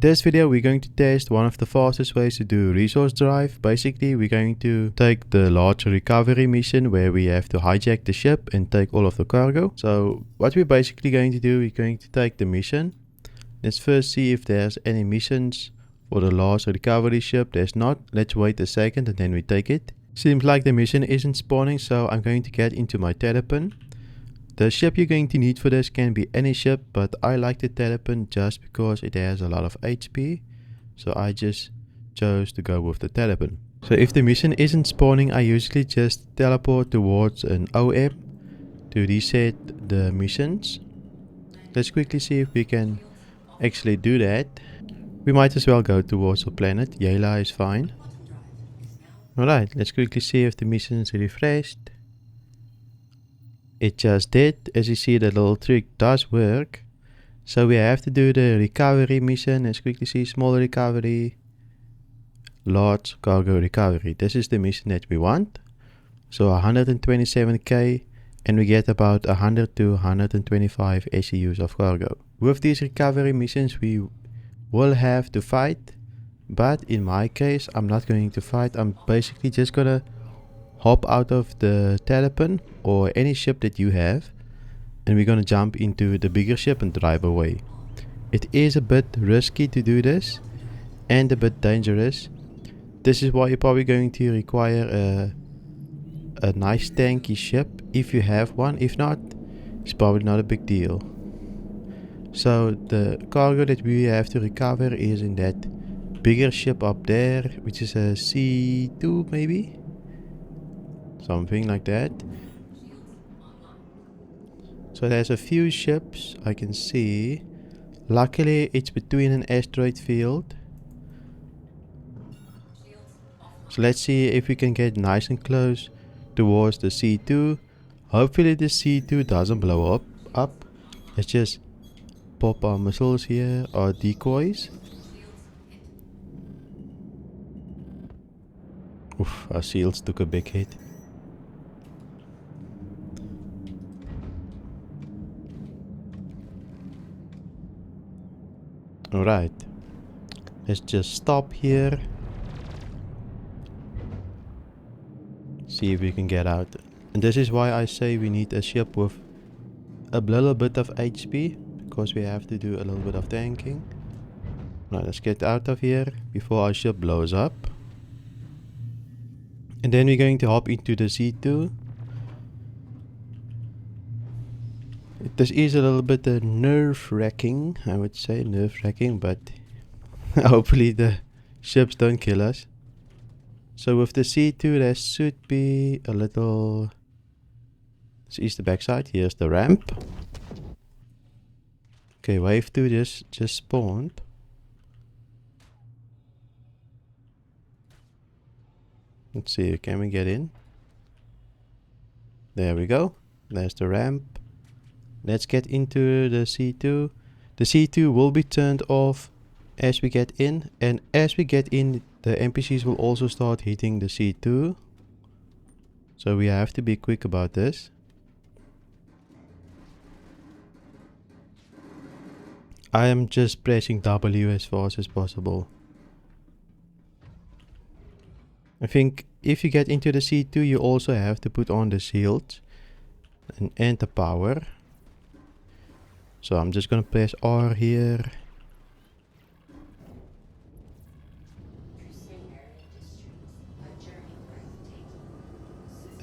In this video we're going to test one of the fastest ways to do resource drive. Basically we're going to take the large recovery mission where we have to hijack the ship and take all of the cargo. So what we're basically going to do, we're going to take the mission. Let's first see if there's any missions for the large recovery ship. There's not. Let's wait a second and then we take it. Seems like the mission isn't spawning, so I'm going to get into my Terrapin. The ship you're going to need for this can be any ship, but I like the Terrapin just because it has a lot of HP. So I just chose to go with the Terrapin. So if the mission isn't spawning, I usually just teleport towards an OM to reset the missions. Let's quickly see if we can actually do that. We might as well go towards the planet. Yela is fine. Alright, let's quickly see if the mission is refreshed. It just did. As you see, the little trick does work. So we have to do the recovery mission. Let's quickly see small recovery, large cargo recovery. This is the mission that we want. So 127k and we get about 100 to 125 SEUs of cargo. With these recovery missions we will have to fight. But in my case, I'm not going to fight. I'm basically just gonna hop out of the Terrapin or any ship that you have, and we're gonna jump into the bigger ship and drive away. It is a bit risky to do this and a bit dangerous. This is why you're probably going to require a nice tanky ship if you have one. If not, it's probably not a big deal. So the cargo that we have to recover is in that bigger ship up there, which is a C2 maybe? Something like that. So there's a few ships I can see. Luckily it's between an asteroid field. So let's see if we can get nice and close towards the C2. Hopefully the C2 doesn't blow up. Let's just pop our missiles here, our decoys. Oof, our shields took a big hit. Alright, let's just stop here. See if we can get out. And this is why I say we need a ship with a little bit of HP, because we have to do a little bit of tanking. Now let's get out of here before our ship blows up. And then we're going to hop into the C2. This is a little bit nerve-wracking, I would say, but hopefully the ships don't kill us. So with the C2 there should be a little... This is the backside, here's the ramp. Okay, wave 2 just spawned. Let's see, can we get in? There we go, there's the ramp. Let's get into the C2. The C2 will be turned off as we get in, and as we get in the NPCs will also start hitting the C2. So we have to be quick about this. I am just pressing W as fast as possible. I think if you get into the C2 you also have to put on the shields and the power. So I'm just gonna press R here.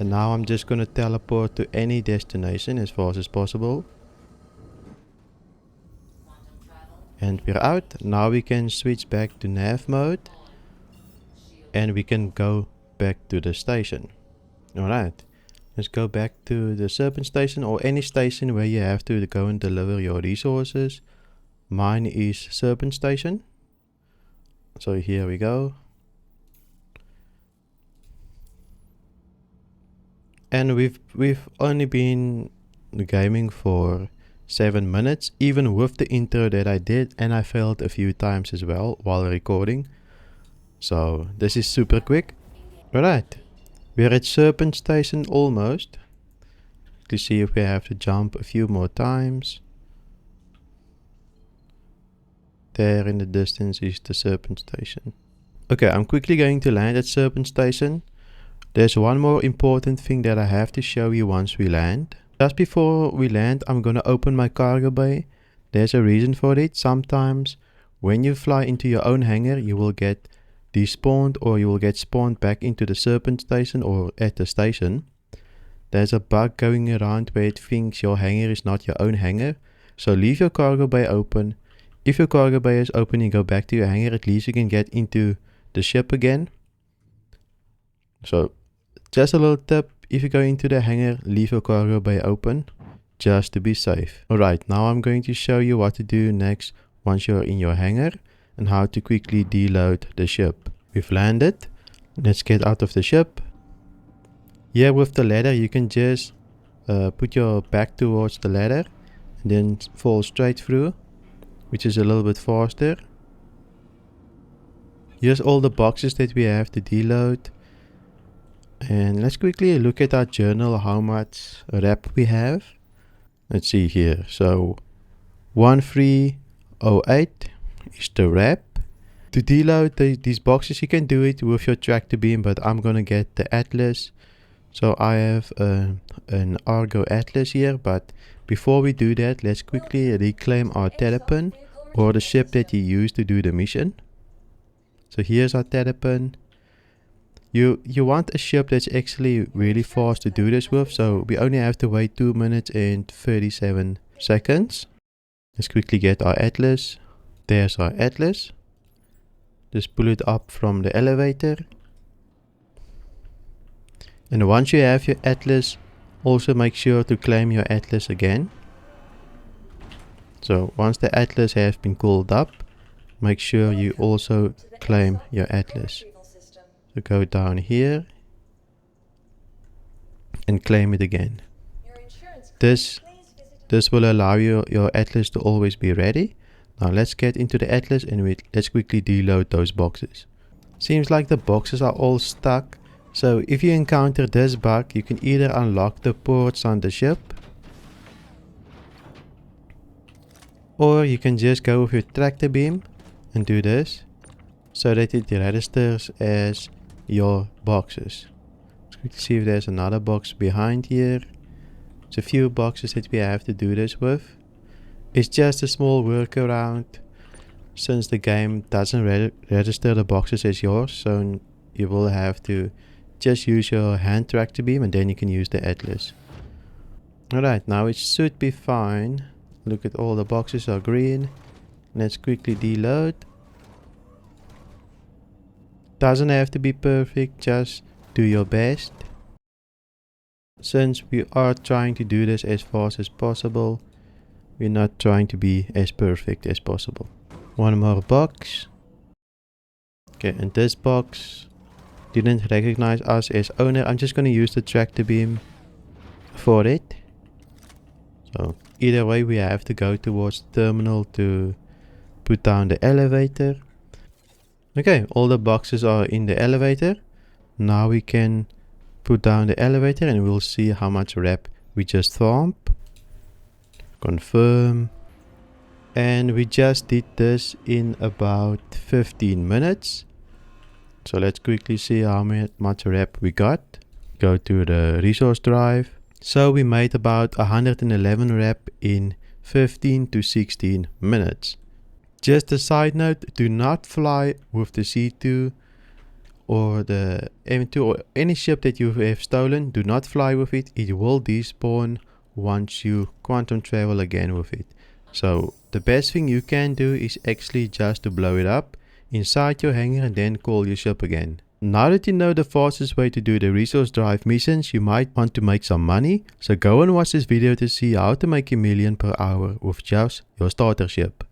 And now I'm just gonna teleport to any destination as fast as possible. And we're out. Now we can switch back to nav mode. And we can go back to the station. Alright. Let's go back to the Serpent station or any station where you have to go and deliver your resources. Mine is Serpent station. So here we go. And we've only been gaming for 7 minutes, even with the intro that I did, and I failed a few times as well while recording. So this is super quick. Alright. We're at Serpent Station almost. To see if we have to jump a few more times. there in the distance is the Serpent Station. Okay, I'm quickly going to land at Serpent Station. There's one more important thing that I have to show you once we land. Just before we land, I'm gonna open my cargo bay. There's a reason for it. Sometimes when you fly into your own hangar, you will get despawned or you will get spawned back into the Serpent Station or at the station. There's a bug going around where it thinks your hangar is not your own hangar. So leave your cargo bay open. If your cargo bay is open, you go back to your hangar. At least you can get into the ship again. So just a little tip, if you go into the hangar, leave your cargo bay open just to be safe. Alright, now I'm going to show you what to do next once you're in your hangar and how to quickly deload the ship. We've landed. Let's get out of the ship. Here with the ladder, you can just put your back towards the ladder and then fall straight through, which is a little bit faster. Here's all the boxes that we have to deload. And let's quickly look at our journal, how much rep we have. Let's see here. So 1308 is the rep. To deload these boxes, you can do it with your tractor beam, but I'm gonna get the Atlas. So I have an Argo Atlas here, but before we do that, let's quickly reclaim our Terrapin, or the ship that you used to do the mission. So here's our Terrapin. You want a ship that's actually really fast to do this with, so we only have to wait 2 minutes and 37 seconds. Let's quickly get our Atlas. There's our Atlas. Just pull it up from the elevator. And once you have your Atlas, also make sure to claim your Atlas again. So once the Atlas has been called up, make sure you also claim your Atlas. So go down here and claim it again. This will allow your Atlas to always be ready. Now let's get into the Atlas and let's quickly deload those boxes. Seems like the boxes are all stuck. So if you encounter this bug, you can either unlock the ports on the ship, or you can just go with your tractor beam and do this so that it registers as your boxes. Let's quickly see if there's another box behind here. There's a few boxes that we have to do this with. It's just a small workaround since the game doesn't register the boxes as yours, so you will have to just use your hand tractor beam and then you can use the Atlas. Alright, now it should be fine. Look at all the boxes are green. Let's quickly deload. Doesn't have to be perfect, just do your best. Since we are trying to do this as fast as possible, we're not trying to be as perfect as possible. One more box. Okay, and this box didn't recognize us as owner. I'm just going to use the tractor beam for it. So either way, we have to go towards the terminal to put down the elevator. Okay, all the boxes are in the elevator. Now we can put down the elevator and we'll see how much rep we just farmed. Confirm. And we just did this in about 15 minutes. So let's quickly see how much rep we got. Go to the resource drive. So we made about 111 rep in 15 to 16 minutes. Just a side note, do not fly with the C2 or the M2 or any ship that you have stolen. Do not fly with it. It will despawn once you quantum travel again with it. So the best thing you can do is actually just to blow it up inside your hangar and then call your ship again. Now that you know the fastest way to do the resource drive missions, you might want to make some money. So go and watch this video to see how to make $1 million per hour with just your starter ship.